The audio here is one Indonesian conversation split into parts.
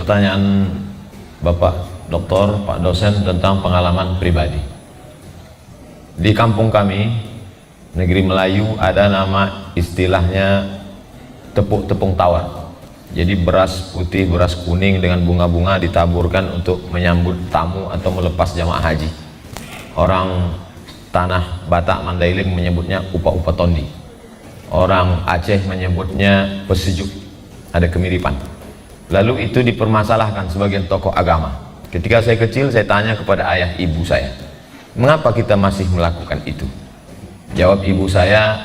pertanyaan Bapak Doktor, Pak dosen tentang pengalaman pribadi. Di kampung kami, negeri Melayu, ada nama istilahnya tepung tawar. Jadi beras putih, beras kuning dengan bunga-bunga ditaburkan untuk menyambut tamu atau melepas jamaah haji. Orang tanah Batak Mandailing menyebutnya upa-upa tondi. Orang Aceh menyebutnya pesejuk. Ada kemiripan. Lalu itu dipermasalahkan sebagian tokoh agama. Ketika saya kecil, saya tanya kepada ayah ibu saya, mengapa kita masih melakukan itu? Jawab ibu saya,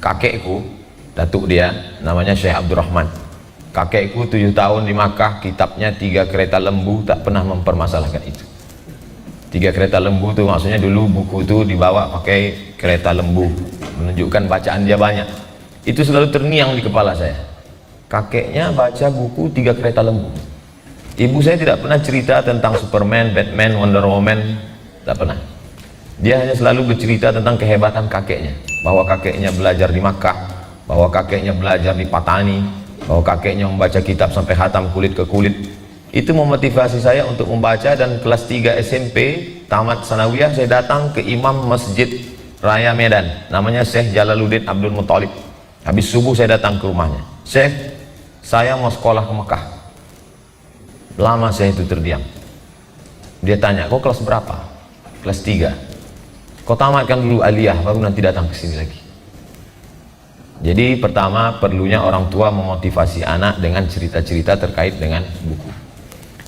kakekku, datuk dia, namanya Syekh Abdurrahman. Kakekku 7 tahun di Makkah, kitabnya 3 kereta lembu, tak pernah mempermasalahkan itu. 3 kereta lembu itu maksudnya dulu buku itu dibawa pakai kereta lembu, menunjukkan bacaan dia banyak. Itu selalu terngiang di kepala saya. Kakeknya baca buku 3 kereta lembu. Ibu saya tidak pernah cerita tentang Superman, Batman, Wonder Woman, tak pernah. Dia hanya selalu bercerita tentang kehebatan kakeknya, bahwa kakeknya belajar di Makkah, bahwa kakeknya belajar di Patani, bahwa kakeknya membaca kitab sampai khatam kulit ke kulit. Itu memotivasi saya untuk membaca, dan kelas 3 SMP tamat sanawiyah saya datang ke imam Masjid Raya Medan, namanya Syekh Jalaluddin Abdul Muttalib. Habis subuh saya datang ke rumahnya, Syekh, saya mau sekolah ke Mekah. Lama saya itu terdiam. Dia tanya, kau kelas berapa? Kelas 3. Kau tamatkan dulu aliyah, baru nanti datang ke sini lagi. Jadi pertama perlunya orang tua memotivasi anak dengan cerita-cerita terkait dengan buku.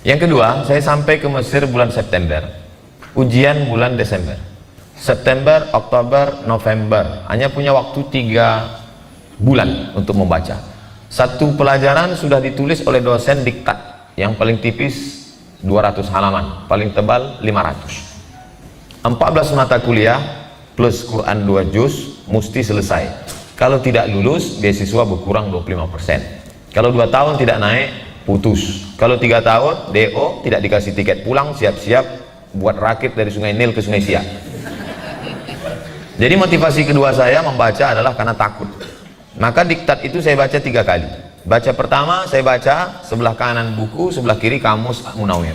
Yang kedua, saya sampai ke Mesir bulan September, ujian bulan Desember. September, Oktober, November, hanya punya waktu 3 bulan untuk membaca. Satu pelajaran sudah ditulis oleh dosen diktat, yang paling tipis 200 halaman, paling tebal 500. 14 mata kuliah plus Quran 2 juz mesti selesai. Kalau tidak lulus, beasiswa berkurang 25%. Kalau 2 tahun tidak naik, putus. Kalau 3 tahun, DO, tidak dikasih tiket pulang, siap-siap buat rakit dari Sungai Nil ke Sungai Siak. Jadi motivasi kedua saya membaca adalah karena takut. Maka diktat itu saya baca 3 kali. Baca pertama saya baca sebelah kanan buku, sebelah kiri kamus Munawir.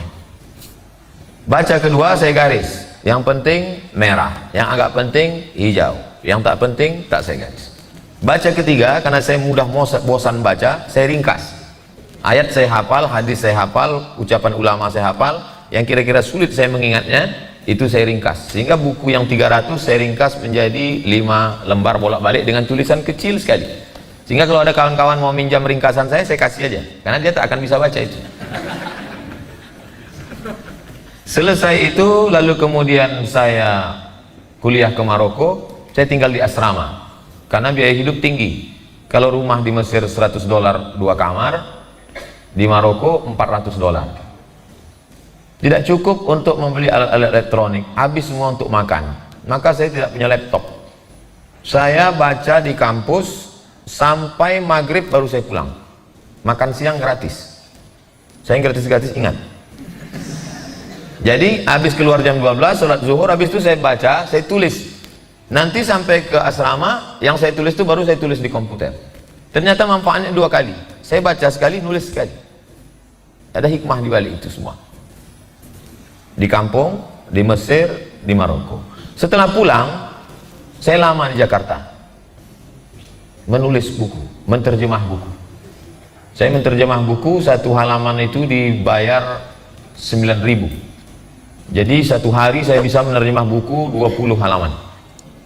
Baca kedua saya garis, yang penting merah, yang agak penting hijau, yang tak penting tak saya garis. Baca ketiga, karena saya mudah bosan baca, saya ringkas. Ayat saya hafal, hadis saya hafal, ucapan ulama saya hafal, yang kira-kira sulit saya mengingatnya, itu saya ringkas. Sehingga buku yang 300 saya ringkas menjadi 5 lembar bolak-balik dengan tulisan kecil sekali. Sehingga kalau ada kawan-kawan mau minjam ringkasan saya kasih aja, karena dia tak akan bisa baca itu. Selesai itu, lalu kemudian saya kuliah ke Maroko. Saya tinggal di asrama karena biaya hidup tinggi. Kalau rumah di Mesir $100 2 kamar, di Maroko $400. Tidak cukup untuk membeli alat-alat elektronik, habis semua untuk makan. Maka saya tidak punya laptop. Saya baca di kampus sampai maghrib baru saya pulang. Makan siang gratis. Saya gratis-gratis ingat. Jadi habis keluar jam 12, sholat zuhur, habis itu saya baca, saya tulis. Nanti sampai ke asrama, yang saya tulis itu baru saya tulis di komputer. Ternyata manfaatnya 2 kali. Saya baca sekali, nulis sekali. Ada hikmah di balik itu semua. Di kampung, di Mesir, di Maroko. Setelah pulang, saya lama di Jakarta. Menulis buku, menterjemah buku. Saya menterjemah buku, 1 halaman itu dibayar 9.000. Jadi 1 hari saya bisa menerjemah buku 20 halaman.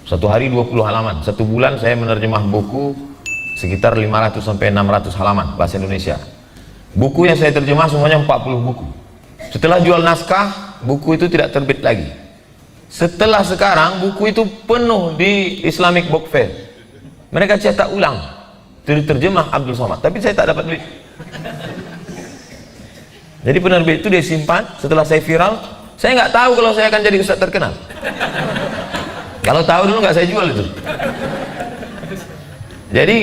1 hari 20 halaman. 1 bulan saya menerjemah buku sekitar 500 sampai 600 halaman bahasa Indonesia. Buku yang saya terjemah semuanya 40 buku. Setelah jual naskah, buku itu tidak terbit lagi. Setelah sekarang, buku itu penuh di Islamic Book Fair. Mereka cetak ulang, terjemah Abdul Somad, tapi saya tak dapat duit. Jadi penerbit itu dia simpan. Setelah saya viral, saya nggak tahu kalau saya akan jadi ustaz terkenal. Kalau tahu dulu nggak saya jual itu. Jadi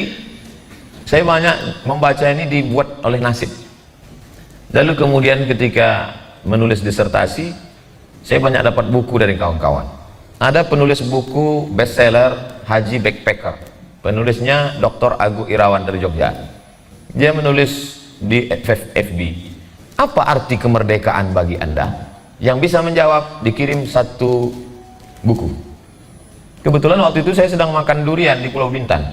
saya banyak membaca ini dibuat oleh nasib. Lalu kemudian ketika menulis disertasi, saya banyak dapat buku dari kawan-kawan. Ada penulis buku bestseller Haji Backpacker. Penulisnya Dr. Agu Irawan dari Jogja. Dia menulis di FB, apa arti kemerdekaan bagi Anda? Yang bisa menjawab dikirim satu buku. Kebetulan waktu itu saya sedang makan durian di Pulau Bintan.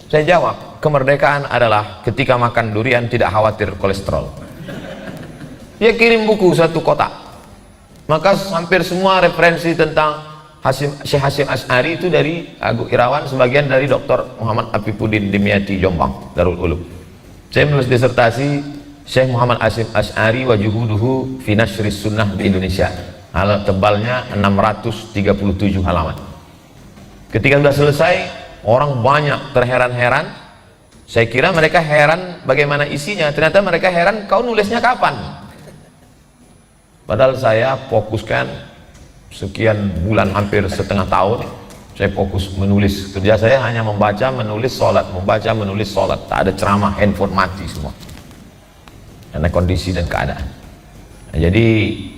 Saya jawab, kemerdekaan adalah ketika makan durian tidak khawatir kolesterol. Dia kirim buku satu kotak. Maka hampir semua referensi tentang Syekh Hasyim Asy'ari itu dari Agung Irawan, sebagian dari Dr. Muhammad Afifuddin Dimyati Jombang, Darul Ulum. Saya menulis disertasi Syekh Muhammad Hasyim Asy'ari wa juhuduhu fi nasyris sunnah di Indonesia. Tebalnya 637 halaman. Ketika sudah selesai, orang banyak terheran-heran. Saya kira mereka heran bagaimana isinya, ternyata mereka heran kau nulisnya kapan? Padahal saya fokuskan sekian bulan, hampir setengah tahun saya fokus menulis. Kerja saya hanya membaca, menulis, sholat, membaca, menulis, sholat. Tak ada ceramah, handphone mati semua karena kondisi dan keadaan. Nah, jadi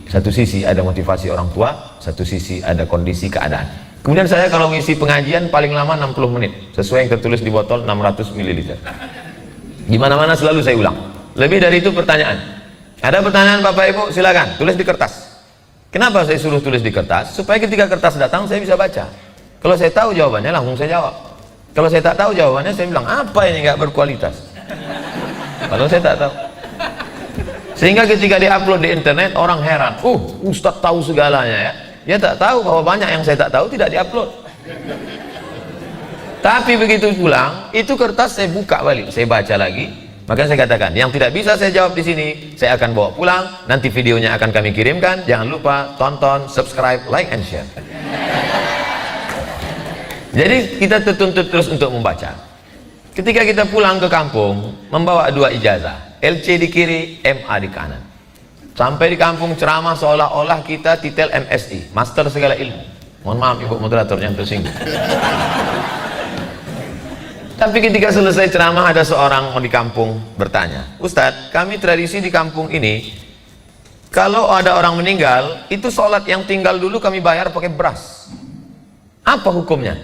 satu sisi ada motivasi orang tua, satu sisi ada kondisi keadaan. Kemudian saya kalau ngisi pengajian paling lama 60 menit sesuai yang tertulis di botol 600 ml. Gimana-mana selalu saya ulang. Lebih dari itu pertanyaan. Ada pertanyaan Bapak Ibu, silakan tulis di kertas. Kenapa saya suruh tulis di kertas? Supaya ketika kertas datang saya bisa baca. Kalau saya tahu jawabannya langsung saya jawab. Kalau saya tak tahu jawabannya saya bilang apa ini nggak berkualitas. Kalau saya tak tahu. Sehingga ketika diupload di internet orang heran, Ustadz tahu segalanya ya. Dia tak tahu bahwa banyak yang saya tak tahu tidak diupload. Tapi begitu pulang, itu kertas saya buka balik, saya baca lagi. Maka saya katakan, yang tidak bisa saya jawab di sini, saya akan bawa pulang. Nanti videonya akan kami kirimkan. Jangan lupa tonton, subscribe, like, and share. Jadi kita tertuntut terus untuk membaca. Ketika kita pulang ke kampung, membawa 2 ijazah, LC di kiri, MA di kanan. Sampai di kampung ceramah seolah-olah kita titel MSI, Master Segala Ilmu. Mohon maaf Ibu moderatornya tersinggung. Tapi ketika selesai ceramah ada seorang di kampung bertanya, Ustadz, kami tradisi di kampung ini kalau ada orang meninggal itu sholat yang tinggal dulu kami bayar pakai beras. Apa hukumnya?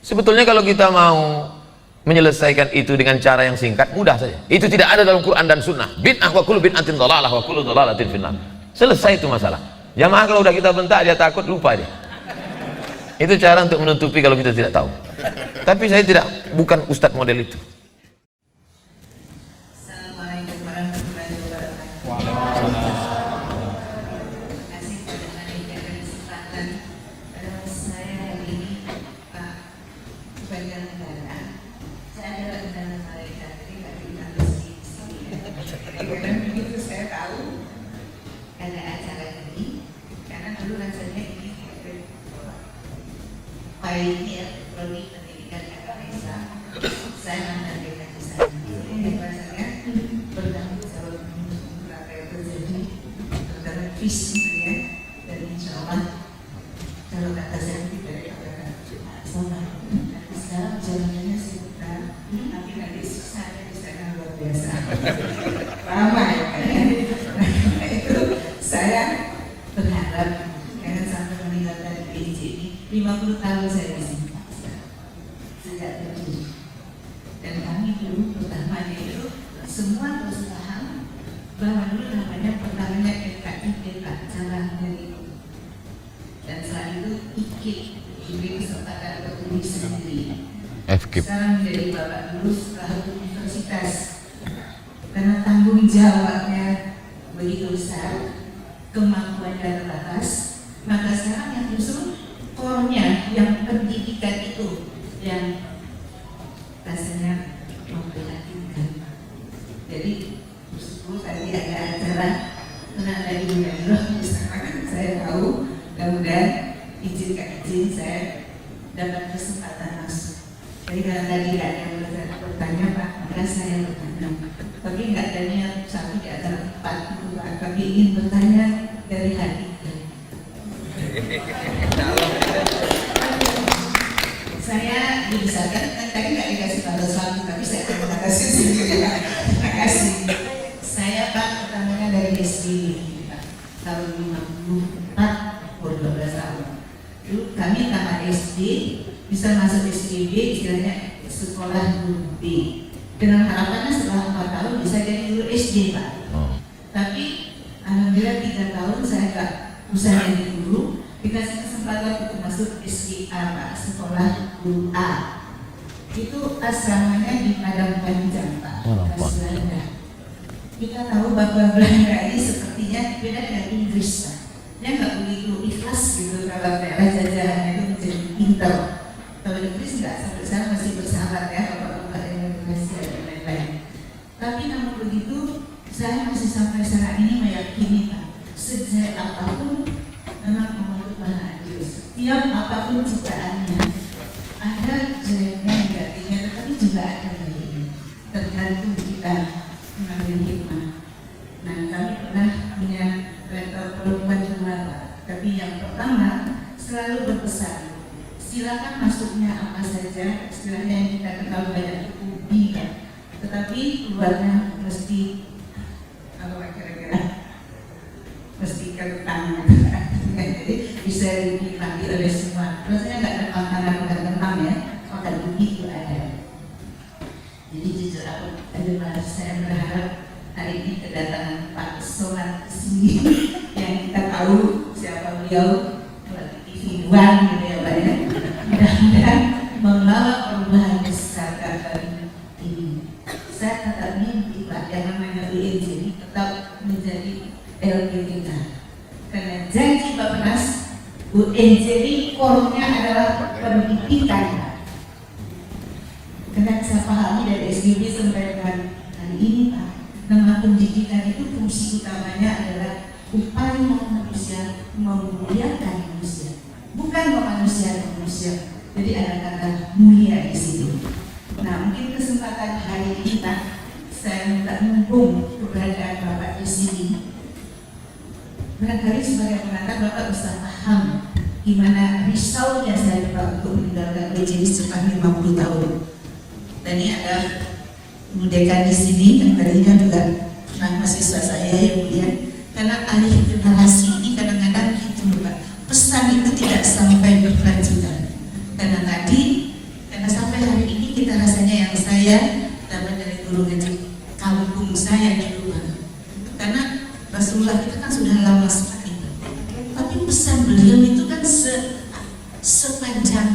Sebetulnya kalau kita mau menyelesaikan itu dengan cara yang singkat, mudah saja. Itu tidak ada dalam Quran dan Sunnah. Bid'ah wa kullu bid'atin dhalalah wa kullu dhalalatin finnar. Selesai itu masalah. Jamaah kalau udah kita bentak dia takut, lupa dia. Itu cara untuk menutupi kalau kita tidak tahu. Tapi saya bukan ustadz model itu. Assalamualaikum warahmatullahi wabarakatuh. Terima kasih kepada panitia dan kesempatan. Saya hari ini Pak Bagian Negara. Saya adalah Undang Malaikat, tapi tidak di sini. Karena begitu saya tahu ada acara ini, karena dulu rasanya ini pioneer prodi pendidikan agama Islam. Saya mengadakan di sana. Ini rasanya bertanggung jawab apa yang terjadi antara visi saya dan insya Allah kalau kata saya tidak akan sama. Sekarang jalannya sebentar, tapi nanti saya di sana luar biasa. Ramai kan? Itu saya berharap jangan sampai meninggalkan PJ ini. 50 tahun saya di sini sejak berdiri, dan kami dulu pertamanya itu semua harus paham bahwa dulu namanya pertamanya FKI cara dari itu, dan setelah itu IKIP diberi kesempatan untuk tulis sendiri. Sekarang menjadi bapak dulu setelah universitas, karena tanggung jawabnya begitu besar, kemampuannya terbatas, maka sekarang yang justru core-nya yang pendidikan itu yang rasanya memprihatinkan. Jadi tadi ada acara tenang lagi dengan saya tahu, mudah-mudahan izin saya dapat kesempatan langsung. Jadi kalau tadi ada yang bertanya Pak, maka saya bertanya. Tapi nggak ada niat satu di antara 4 kami ingin bertanya dari hati. Saya dibesarkan, tadi nggak dikasih pada suami, tapi saya terima kasih sendiri. Terima kasih. Saya Pak pertamanya dari SD, Pak, tahun 54, 12 tahun. Dulu kami tamat SD, bisa masuk SDB, istilahnya sekolah B. Dengan harapannya setelah 4 tahun bisa jadi jurusan yang dulu dikasih kesempatan untuk masuk SGA, Pak, sekolah guru A. Itu asramanya di Padang Panjang, Pak, khas Belanda. Kita tahu bahwa Belanda ini sepertinya beda dengan Inggris, Pak. Dia nggak begitu ikhlas gitu kalau daerah jajahannya itu menjadi pintar. Kalau Inggris nggak, sampai sekarang masih bersahabat ya, bapak-bapak Indonesia dan lain-lain. Tapi namun begitu, saya masih sampai saat ini meyakini, Pak, sejak apapun memang menurut Tuhan Yesus, tiap apapun ciptaannya ada jeleknya, negatifnya, tetapi juga ada baiknya. Tergantung kita mengambil hikmah. Nah, kami pernah punya rektor perempuan juga, Pak. Tapi yang pertama selalu berpesan, silakan masuknya apa saja, istilahnya yang kita kenal banyak itu ubi, Pak. Tetapi luarnya mesti apa kira-kira mesti kentang. Jadi bisa dinikmati oleh semua. Rasanya nggak ada makanan bukan kentang ya, makan ubi itu ada. Jadi jujur aku adalah saya berharap hari ini kedatangan Pak Solat ke sini yang kita tahu siapa beliau melalui TV One gitu ya Pak ya. Mudah-mudahan membawa perubahan besar kali ini. Saya tetap mimpi Pak yang namanya UNJ ini tetap menjadi LPDK. Karena janji Bappenas UNJ ini core-nya adalah pendidikan. Karena saya pahami dari SGB sampai dengan hari ini Pak, nama pendidikan itu fungsi utamanya adalah upaya manusia memuliakan manusia, bukan memanusiakan manusia. Jadi ada kata mulia di situ. Nah, mungkin kesempatan hari ini Pak, saya minta mumpung keberadaan Bapak di sini. Barangkali sebagai pengantar Bapak bisa paham gimana risaunya saya Pak untuk meninggalkan PJJ setelah 50 tahun. Dan ini ada Mudeka di sini dan tadinya juga pernah mahasiswa saya yang mulia. Karena alih generasi ini kadang-kadang gitu Pak, pesan itu tidak sampai berkelanjutan. Karena sampai hari ini kita rasanya yang saya dapat dari guru ngaji kampung saya di rumah. Karena Rasulullah kita kan sudah lama sekali, tapi pesan beliau itu kan sepanjang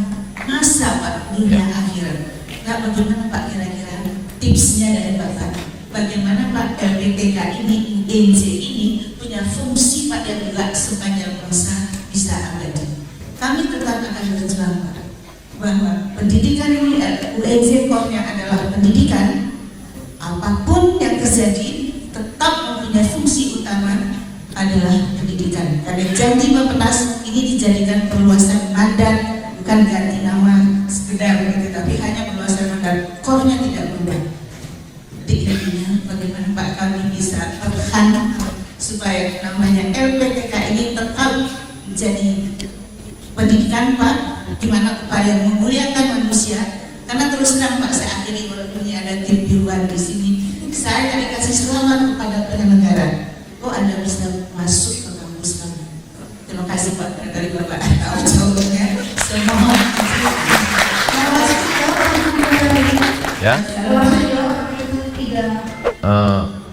masa Pak, dunia akhirat. Nah, bagaimana Pak kira-kira tipsnya dari Bapak? Bagaimana Pak LPTK ini, UNJ ini punya fungsi Pak yang juga sepanjang masa bisa abadi? Kami tetap akan berjuang Pak, bahwa pendidikan ini UNJ core-nya adalah pendidikan. Apapun yang terjadi tetap mempunyai fungsi utama adalah pendidikan. Karena janji Bappenas ini dijadikan perluasan mandat, bukan ganti nama sekedar begitu, tapi hanya perluasan mandat. Core-nya tidak berubah. Jadi intinya bagaimana Pak kami bisa bertahan supaya namanya LPTK ini tetap menjadi pendidikan Pak, di mana upaya memuliakan manusia. Karena terus terang Pak, saya akhiri walaupun ini ada tim biruan di sini, saya tadi kasih selamat kepada penyelenggara. Kok Anda bisa masuk ke kampus kami? Terima kasih Pak dari Bapak jawabnya. Semoga ya.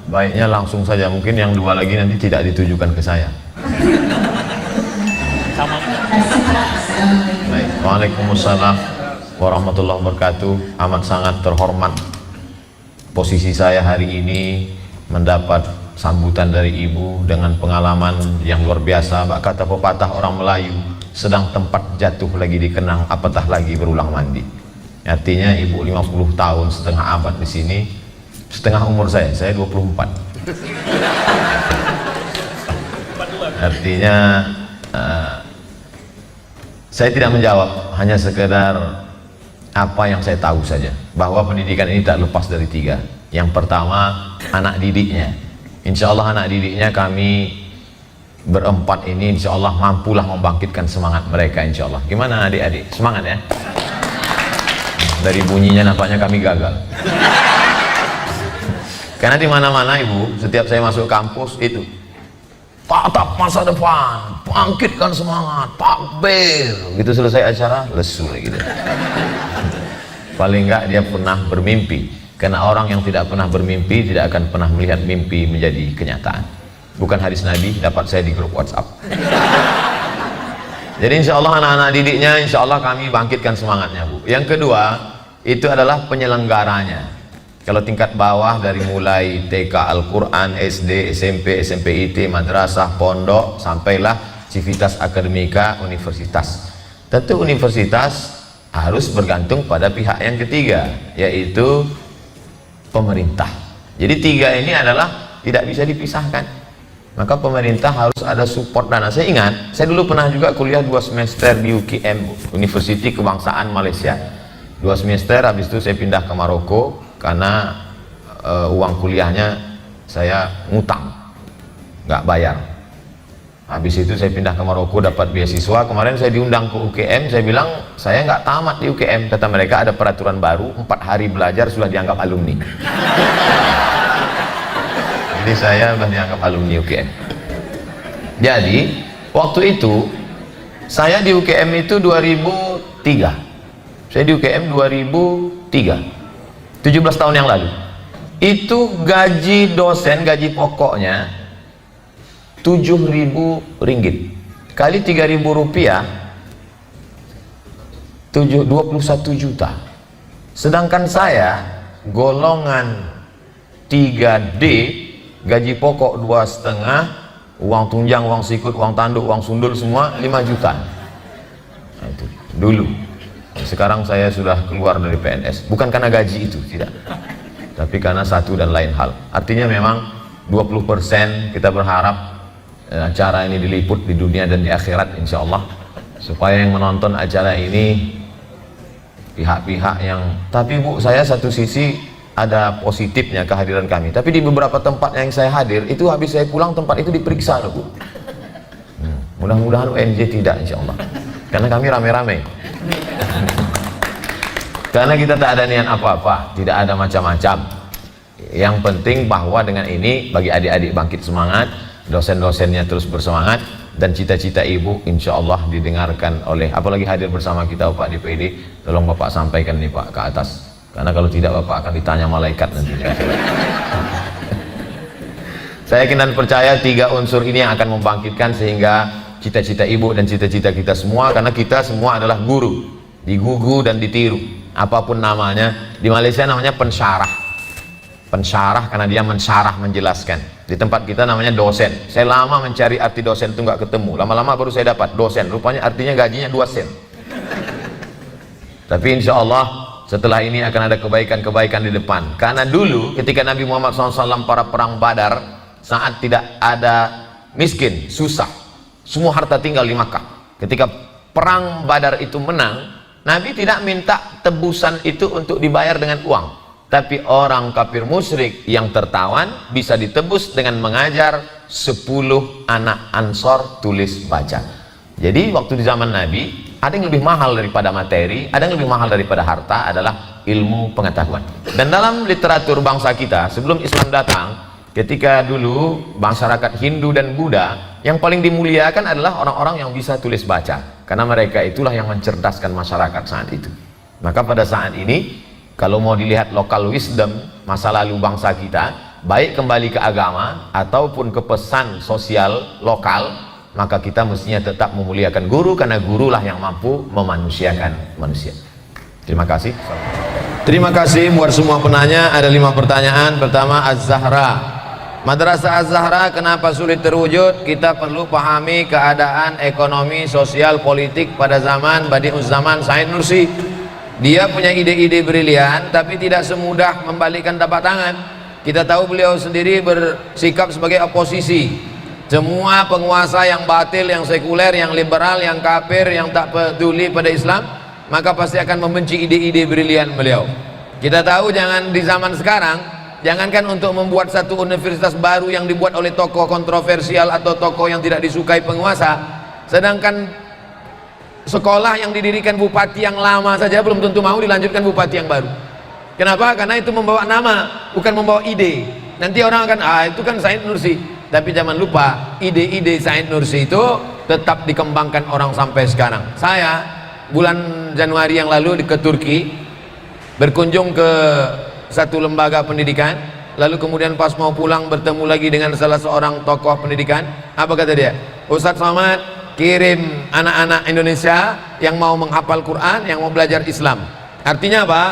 Baiknya langsung saja, mungkin yang dua lagi nanti tidak ditujukan ke saya. Baik. Waalaikumsalam warahmatullahi wabarakatuh. Amat sangat terhormat posisi saya hari ini mendapat sambutan dari Ibu dengan pengalaman yang luar biasa. Bak kata pepatah orang Melayu, sedang tempat jatuh lagi dikenang, apatah lagi berulang mandi. Artinya Ibu 50 tahun setengah abad di sini, setengah umur saya 24. Artinya saya tidak menjawab, hanya sekedar apa yang saya tahu saja, bahwa pendidikan ini tak lepas dari tiga. Yang pertama, anak didiknya. Insya Allah anak didiknya kami berempat ini insya Allah mampulah membangkitkan semangat mereka insya Allah. Gimana adik-adik? Semangat ya? Dari bunyinya nampaknya kami gagal. Karena di mana-mana Ibu, setiap saya masuk kampus itu tatap masa depan, bangkitkan semangat, takbir. Gitu selesai acara, lesu gitu. Paling enggak dia pernah bermimpi. Karena orang yang tidak pernah bermimpi tidak akan pernah melihat mimpi menjadi kenyataan. bukan hadis Nabi, dapat saya di grup WhatsApp. Jadi insya Allah anak-anak didiknya, insya Allah kami bangkitkan semangatnya, Bu. Yang kedua, itu adalah penyelenggaranya. Kalau tingkat bawah dari mulai TK Al-Quran, SD, SMP, SMP IT, madrasah, pondok, sampailah civitas akademika, universitas. Tentu universitas harus bergantung pada pihak yang ketiga, yaitu pemerintah. Jadi tiga ini adalah tidak bisa dipisahkan. Maka pemerintah harus ada support dana. Saya ingat, saya dulu pernah juga kuliah 2 semester di UKM, Universiti Kebangsaan Malaysia. 2 semester, habis itu saya pindah ke Maroko karena uang kuliahnya saya ngutang, nggak bayar. Habis itu saya pindah ke Maroko, dapat beasiswa. Kemarin saya diundang ke UKM, saya bilang saya nggak tamat di UKM. Kata mereka ada peraturan baru, 4 hari belajar sudah dianggap alumni. Jadi saya sudah dianggap alumni UKM. Jadi waktu itu saya di UKM itu 2003. Saya di UKM 2003, 17 tahun yang lalu. Itu gaji dosen, gaji pokoknya 7.000 ringgit kali 3.000 rupiah, 21 juta. Sedangkan saya golongan 3D, gaji pokok 2,5, uang tunjang, uang sikut, uang tanduk, uang sundul semua 5 juta. Nah, itu dulu. Sekarang saya sudah keluar dari PNS, bukan karena gaji itu, tidak, tapi karena satu dan lain hal. Artinya memang 20% kita berharap acara ini diliput di dunia dan di akhirat insya Allah, supaya yang menonton acara ini pihak-pihak yang, tapi Bu, saya satu sisi ada positifnya kehadiran kami, tapi di beberapa tempat yang saya hadir itu habis saya pulang tempat itu diperiksa loh, Bu. Mudah-mudahan UNJ tidak insya Allah, karena kami rame-rame. Karena kita tak ada niat apa-apa, tidak ada macam-macam. Yang penting bahwa dengan ini bagi adik-adik bangkit semangat, dosen-dosennya terus bersemangat, dan cita-cita ibu insya Allah didengarkan oleh, apalagi hadir bersama kita Pak DPD. Tolong Bapak sampaikan nih Pak ke atas, karena kalau tidak Bapak akan ditanya malaikat nanti. Saya yakin dan percaya 3 unsur ini yang akan membangkitkan sehingga cita-cita ibu dan cita-cita kita semua, karena kita semua adalah guru, digugu dan ditiru apapun namanya. Di Malaysia namanya pensyarah, pensyarah karena dia mensyarah, menjelaskan. Di tempat kita namanya dosen. Saya lama mencari arti dosen itu nggak ketemu, lama-lama baru saya dapat dosen, rupanya artinya gajinya 2 sen. Tapi insya Allah setelah ini akan ada kebaikan-kebaikan di depan. Karena dulu ketika Nabi Muhammad SAW para perang Badar, saat tidak ada miskin, susah, semua harta tinggal di Makkah. Ketika perang Badar itu menang, Nabi tidak minta tebusan itu untuk dibayar dengan uang, tapi orang kafir musyrik yang tertawan bisa ditebus dengan mengajar 10 anak Ansor tulis baca. Jadi waktu di zaman Nabi, ada yang lebih mahal daripada materi, ada yang lebih mahal daripada harta, adalah ilmu pengetahuan. Dan dalam literatur bangsa kita sebelum Islam datang, ketika dulu masyarakat Hindu dan Buddha, yang paling dimuliakan adalah orang-orang yang bisa tulis baca, karena mereka itulah yang mencerdaskan masyarakat saat itu. Maka pada saat ini, kalau mau dilihat local wisdom masa lalu bangsa kita, baik kembali ke agama ataupun ke pesan sosial lokal, maka kita mestinya tetap memuliakan guru, karena gurulah yang mampu memanusiakan manusia. Terima kasih. Terima kasih buat semua penanya. Ada 5 pertanyaan. Pertama, Az-Zahra. Madrasah Az-Zahra kenapa sulit terwujud? Kita perlu pahami keadaan ekonomi, sosial, politik pada zaman Badi'uz Zaman Said Nursi. Dia punya ide-ide brilian, tapi tidak semudah membalikkan tapak tangan. Kita tahu beliau sendiri bersikap sebagai oposisi. Semua penguasa yang batil, yang sekuler, yang liberal, yang kafir, yang tak peduli pada Islam, maka pasti akan membenci ide-ide brilian beliau. Kita tahu jangan di zaman sekarang, jangankan untuk membuat satu universitas baru yang dibuat oleh tokoh kontroversial atau tokoh yang tidak disukai penguasa, sedangkan sekolah yang didirikan bupati yang lama saja belum tentu mau dilanjutkan bupati yang baru. Kenapa? Karena itu membawa nama, bukan membawa ide. Nanti orang akan, itu kan Said Nursi. Tapi jangan lupa, ide-ide Said Nursi itu tetap dikembangkan orang sampai sekarang. Saya bulan Januari yang lalu ke Turki, berkunjung ke satu lembaga pendidikan. Lalu kemudian pas mau pulang bertemu lagi dengan salah seorang tokoh pendidikan. Apa kata dia? Ustadz Somad kirim anak-anak Indonesia yang mau menghafal Quran, yang mau belajar Islam. Artinya apa?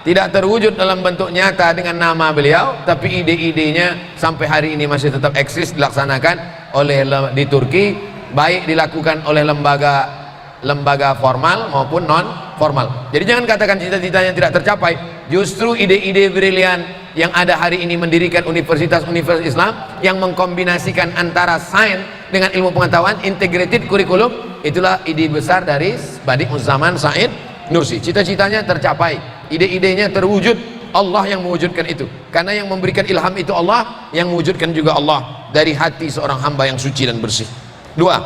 Tidak terwujud dalam bentuk nyata dengan nama beliau, tapi ide-idenya sampai hari ini masih tetap eksis, dilaksanakan oleh di Turki, baik dilakukan oleh lembaga formal maupun non formal. Jadi jangan katakan cita-citanya tidak tercapai. Justru ide-ide brilian yang ada hari ini mendirikan universitas-universitas Islam yang mengkombinasikan antara sains dengan ilmu pengetahuan, integrated kurikulum, itulah ide besar dari Badi'uz Zaman Said Nursi. Cita-citanya tercapai, ide-idenya terwujud, Allah yang mewujudkan itu. Karena yang memberikan ilham itu Allah, yang mewujudkan juga Allah dari hati seorang hamba yang suci dan bersih. Dua,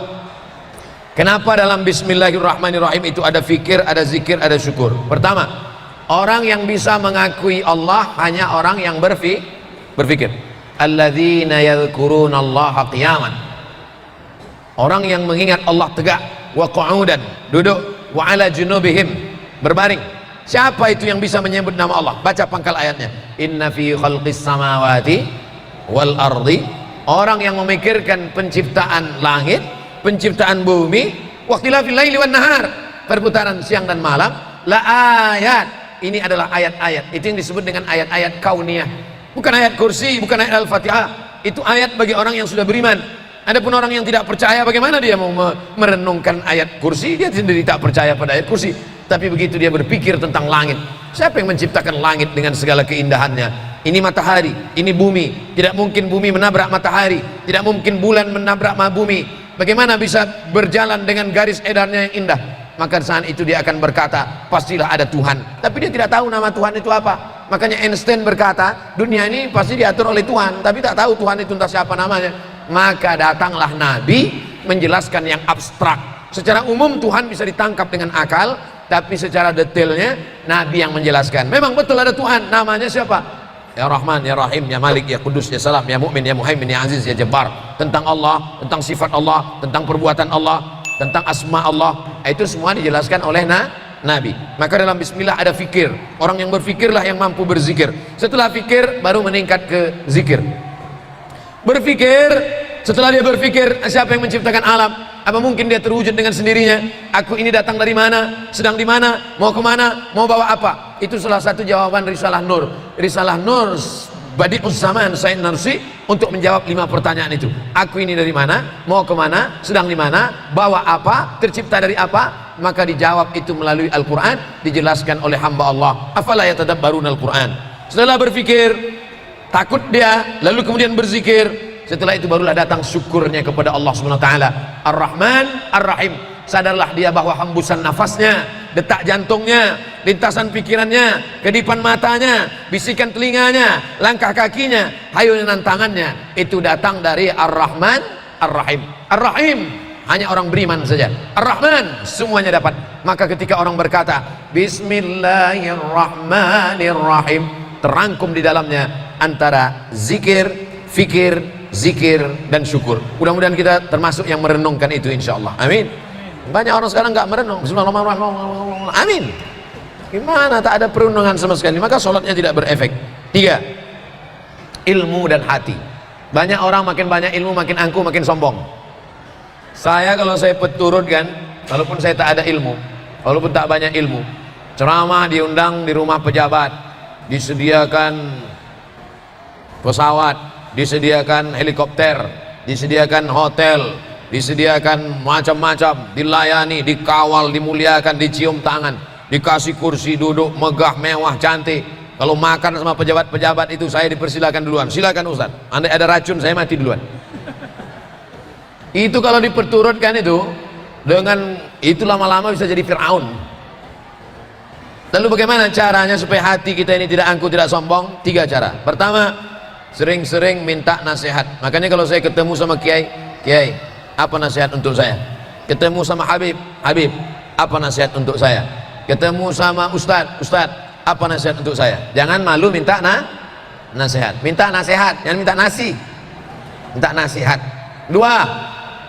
kenapa dalam Bismillahirrahmanirrahim itu ada fikir, ada zikir, ada syukur? Pertama, orang yang bisa mengakui Allah hanya orang yang berfikir. Alladzina yadhkurunallaha qiyaman. Orang yang mengingat Allah tegak, wa qu'udan, duduk, wa ala junubihim, berbaring. Siapa itu yang bisa menyebut nama Allah? Baca pangkal ayatnya. Inna fi khalqis samawati wal ardi. Orang yang memikirkan penciptaan langit, penciptaan bumi, waqtilafil laili wan nahar, perputaran siang dan malam, la ayat. Ini adalah ayat-ayat. Itu yang disebut dengan ayat-ayat kauniyah. Bukan ayat kursi, bukan ayat Al-Fatihah. Itu ayat bagi orang yang sudah beriman. Adapun orang yang tidak percaya, bagaimana dia mau merenungkan ayat kursi? Dia sendiri tak percaya pada ayat kursi. Tapi begitu dia berpikir tentang langit, siapa yang menciptakan langit dengan segala keindahannya? Ini matahari, ini bumi. Tidak mungkin bumi menabrak matahari, tidak mungkin bulan menabrak bumi. Bagaimana bisa berjalan dengan garis edarnya yang indah? Maka saat itu dia akan berkata, pastilah ada Tuhan. Tapi dia tidak tahu nama Tuhan itu apa. Makanya Einstein berkata, dunia ini pasti diatur oleh Tuhan, tapi tak tahu Tuhan itu entah siapa namanya. Maka datanglah Nabi menjelaskan yang abstrak. Secara umum Tuhan bisa ditangkap dengan akal, tapi secara detailnya Nabi yang menjelaskan. Memang betul ada Tuhan, namanya siapa? Ya Rahman, Ya Rahim, Ya Malik, Ya Kudus, Ya Salam, Ya Mu'min, Ya Muhaimin, Ya Aziz, Ya Jabbar. Tentang Allah, tentang sifat Allah, tentang perbuatan Allah, tentang asma Allah, itu semua dijelaskan oleh Nabi. Maka dalam bismillah ada fikir. Orang yang berfikirlah yang mampu berzikir. Setelah fikir baru meningkat ke zikir. Berfikir, setelah dia berfikir, siapa yang menciptakan alam? Apa mungkin dia terwujud dengan sendirinya? Aku ini datang dari mana? Sedang di mana? Mau kemana? Mau bawa apa? Itu salah satu jawaban Risalah Nur. Risalah Nur Badi'uz Zaman Said Nursi untuk menjawab 5 pertanyaan itu. Aku ini dari mana? Mau kemana? Sedang di mana? Bawa apa? Tercipta dari apa? Maka dijawab itu melalui Al-Quran, dijelaskan oleh hamba Allah. Afala yatadabbaruna Al-Quran. Setelah berfikir, takut dia, lalu kemudian berzikir. Setelah itu barulah datang syukurnya kepada Allah Subhanahu wa taala. Ar-Rahman, Ar-Rahim. Sadarlah dia bahwa hembusan nafasnya, detak jantungnya, lintasan pikirannya, kedipan matanya, bisikan telinganya, langkah kakinya, hayunan tangannya, itu datang dari Ar-Rahman, Ar-Rahim. Ar-Rahim hanya orang beriman saja. Ar-Rahman semuanya dapat. Maka ketika orang berkata Bismillahirrahmanirrahim, terangkum di dalamnya antara zikir, fikir, zikir dan syukur. Mudah-mudahan kita termasuk yang merenungkan itu insyaallah. Amin. Banyak orang sekarang nggak merenung. Bismillahirrahmanirrahim. Amin. Gimana tak ada perenungan sama sekali, maka sholatnya tidak berefek. 3, ilmu dan hati. Banyak orang makin banyak ilmu makin angkuh makin sombong. Saya kalau saya peturutkan, walaupun saya tak ada ilmu, walaupun tak banyak ilmu, ceramah diundang di rumah pejabat, disediakan pesawat, disediakan helikopter, disediakan hotel, disediakan macam-macam, dilayani, dikawal, dimuliakan, dicium tangan, dikasih kursi duduk megah, mewah, cantik. Kalau makan sama pejabat-pejabat itu saya dipersilakan duluan. Silakan Ustaz, andai ada racun saya mati duluan. Itu kalau diperturutkan itu, dengan itu lama-lama bisa jadi Fir'aun. Lalu bagaimana caranya supaya hati kita ini tidak angkuh, tidak sombong? 3 cara. Pertama, sering-sering minta nasihat. Makanya kalau saya ketemu sama Kiai, Kiai, apa nasihat untuk saya? Ketemu sama Habib, Habib, apa nasihat untuk saya? Ketemu sama Ustadz, Ustadz, apa nasihat untuk saya? Jangan malu minta nasihat. Minta nasihat, jangan minta nasi. Minta nasihat. 2,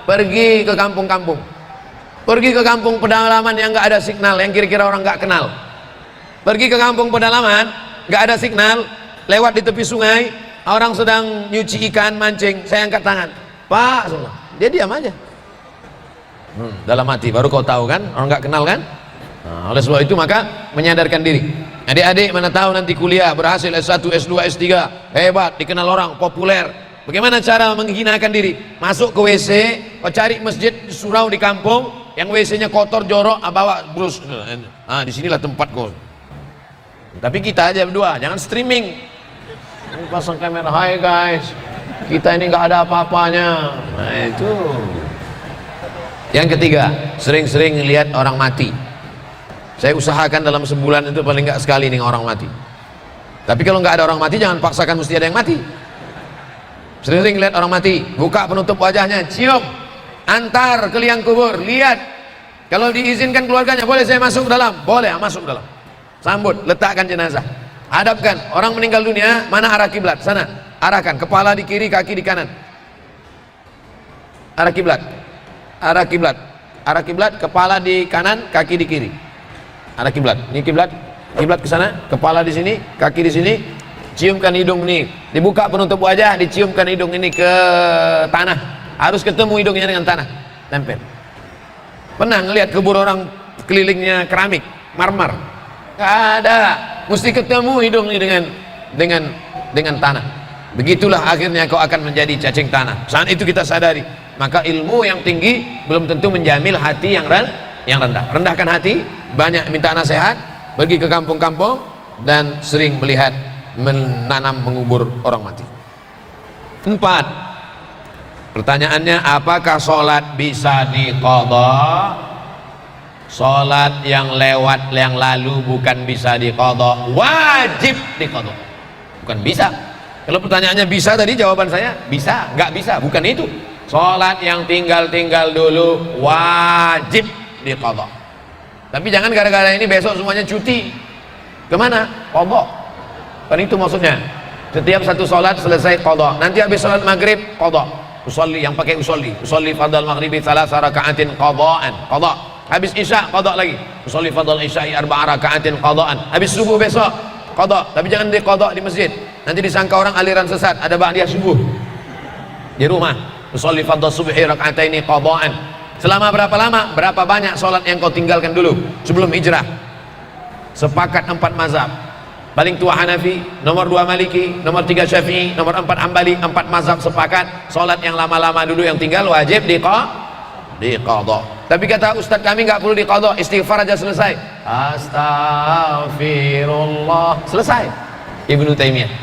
pergi ke kampung-kampung. Pergi ke kampung pedalaman yang nggak ada signal, yang kira-kira orang nggak kenal. Pergi ke kampung pedalaman, nggak ada signal, lewat di tepi sungai, orang sedang nyuci ikan, mancing, saya angkat tangan, Pak, dia diam aja. Dalam hati, baru kau tahu kan, orang nggak kenal kan. Nah, oleh sebab itu maka menyadarkan diri. Adik-adik mana tahu nanti kuliah berhasil S1, S2, S3, hebat, dikenal orang, populer. Bagaimana cara menghinakan diri? Masuk ke WC, kau cari masjid surau di kampung yang WC-nya kotor, jorok, bawa brus. Disinilah tempat kau. Tapi kita aja berdua, jangan streaming. Pasang kamera, hai guys, kita ini nggak ada apa-apanya. Nah itu. Yang ketiga, sering-sering lihat orang mati. Saya usahakan dalam sebulan itu paling nggak sekali nih orang mati. Tapi kalau nggak ada orang mati, jangan paksakan mesti ada yang mati. Sering-sering lihat orang mati, buka penutup wajahnya, cium, antar ke liang kubur, lihat. Kalau diizinkan keluarganya, boleh saya masuk ke dalam? Boleh, masuk ke dalam. Sambut, letakkan jenazah. Hadapkan orang meninggal dunia, mana arah kiblat? Sana, arahkan, kepala di kiri, kaki di kanan. Arah kiblat, arah kiblat, arah kiblat, kepala di kanan, kaki di kiri. Arah kiblat, ini kiblat, kiblat ke sana, kepala di sini, kaki di sini. Ciumkan hidung nih, dibuka penutup wajah, diciumkan hidung ini ke tanah. Harus ketemu hidungnya dengan tanah, tempel. Pernah ngelihat kubur orang kelilingnya keramik, marmer? Gak ada, mesti ketemu hidung ini dengan tanah. Begitulah akhirnya kau akan menjadi cacing tanah. Saat itu kita sadari, maka ilmu yang tinggi belum tentu menjamil hati yang rendah. Rendahkan hati, banyak minta nasihat, pergi ke kampung-kampung, dan sering melihat menanam mengubur orang mati. 4. Pertanyaannya, apakah sholat bisa diqadha? Sholat yang lewat, yang lalu bukan bisa diqadha, wajib diqadha. Bukan bisa. Kalau pertanyaannya bisa tadi, jawaban saya bisa, nggak bisa, bukan itu. Sholat yang tinggal-tinggal dulu wajib diqadha. Tapi jangan gara-gara ini besok semuanya cuti. Kemana? Qadha. Kan itu maksudnya. Setiap satu sholat selesai qadha. Nanti habis sholat maghrib qadha. Usolli, yang pakai usolli fardal maghribi 3 raka'atin qadha'an, qadha. Habis isya qadha lagi. Usolli fardal isya'i 4 raka'atin qadha'an. Habis subuh besok qadha. Tapi jangan di qadha di masjid. Nanti disangka orang aliran sesat, ada ba'diyah subuh. Di rumah, usolli fardal subhi raka'ataini qadha'an. Selama berapa lama? Berapa banyak sholat yang kau tinggalkan dulu sebelum hijrah? Sepakat 4 mazhab. Paling tua Hanafi, nomor 2 Maliki, nomor 3 Syafi'i, nomor 4 Hambali. 4 mazhab sepakat sholat yang lama-lama dulu yang tinggal wajib diqadha. Tapi kata ustadz kami nggak perlu diqadha, istighfar aja selesai. Astagfirullah, selesai. Ibnu Taimiyah.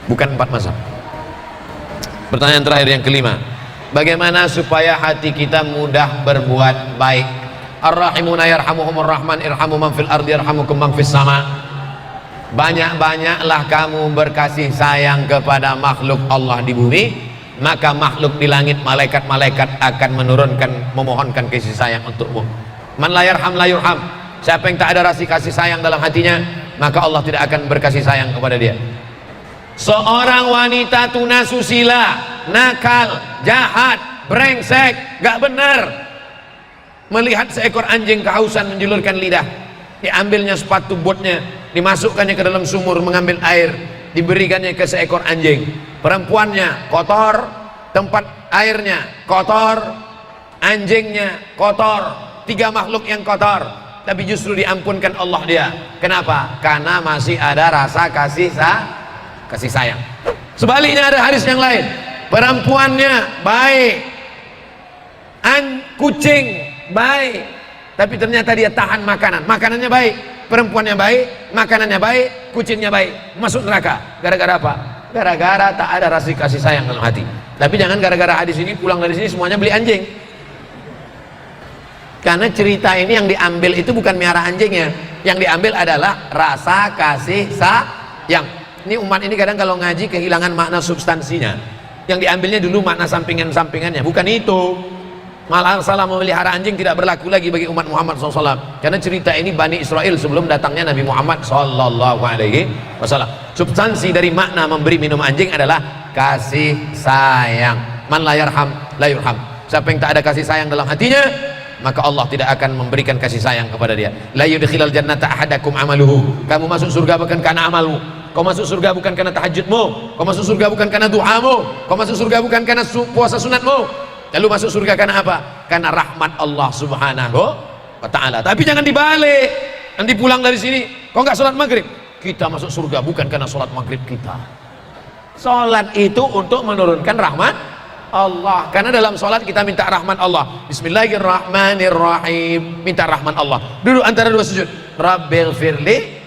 Bukan 4 mazhab. Pertanyaan terakhir yang kelima, bagaimana supaya hati kita mudah berbuat baik? Ar-rahimuna yarhamuhumur rahman, irhamu man fil ardi yarhamukum man fis sama. Banyak-banyaklah kamu berkasih sayang kepada makhluk Allah di bumi, maka makhluk di langit, malaikat-malaikat akan menurunkan, memohonkan kasih sayang untukmu. Man la yarham la yurham. Siapa yang tak ada rasa kasih sayang dalam hatinya, maka Allah tidak akan berkasih sayang kepada dia. Seorang wanita tunasusila, nakal, jahat, brengsek, gak benar, melihat seekor anjing kehausan menjulurkan lidah, diambilnya sepatu botnya, dimasukkannya ke dalam sumur, mengambil air, diberikannya ke seekor anjing. Perempuannya kotor, tempat airnya kotor, anjingnya kotor, 3 makhluk yang kotor, tapi justru diampunkan Allah dia. Kenapa? Karena masih ada rasa kasih sayang. Sebaliknya ada hadis yang lain, perempuannya baik, kucing baik, tapi ternyata dia tahan makanan, makanannya baik. Perempuannya baik, makanannya baik, kucingnya baik, masuk neraka. Gara-gara apa? Gara-gara tak ada rasa kasih sayang dalam hati. Tapi jangan gara-gara hadis ini pulang dari sini semuanya beli anjing. Karena cerita ini yang diambil itu bukan miara anjingnya, yang diambil adalah rasa kasih sayang. Ini umat ini kadang kalau ngaji kehilangan makna substansinya. Yang diambilnya dulu makna sampingan-sampingannya, bukan itu. Malah salah memelihara anjing tidak berlaku lagi bagi umat Muhammad SAW. Karena cerita ini Bani Israel sebelum datangnya Nabi Muhammad SAW. Substansi dari makna memberi minum anjing adalah kasih sayang. Man la yarham la yurham. Siapa yang tak ada kasih sayang dalam hatinya, maka Allah tidak akan memberikan kasih sayang kepada dia. La yudkhilal jannata ahadakum amaluhu. Kamu masuk surga bukan karena amalmu, Kau masuk surga bukan karena tahajudmu, kau masuk surga bukan karena duamu, kau masuk surga bukan karena puasa sunatmu. Lalu masuk surga karena apa? Karena rahmat Allah subhanahu wa ta'ala. Tapi jangan dibalik, nanti pulang dari sini kau nggak sholat maghrib, kita masuk surga bukan karena sholat maghrib kita. Sholat itu untuk menurunkan rahmat Allah, karena dalam sholat kita minta rahmat Allah. Bismillahirrahmanirrahim, minta rahmat Allah. Duduk antara dua sujud, Rabbil firli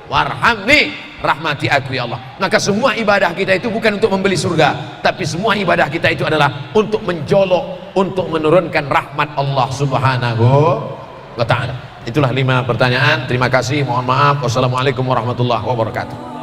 warhamni, rahmati aku ya Allah. Maka semua ibadah kita itu bukan untuk membeli surga, tapi semua ibadah kita itu adalah untuk menjolok, untuk menurunkan rahmat Allah subhanahu wa ta'ala. Itulah 5 pertanyaan. Terima kasih, mohon maaf. Wassalamualaikum warahmatullahi wabarakatuh.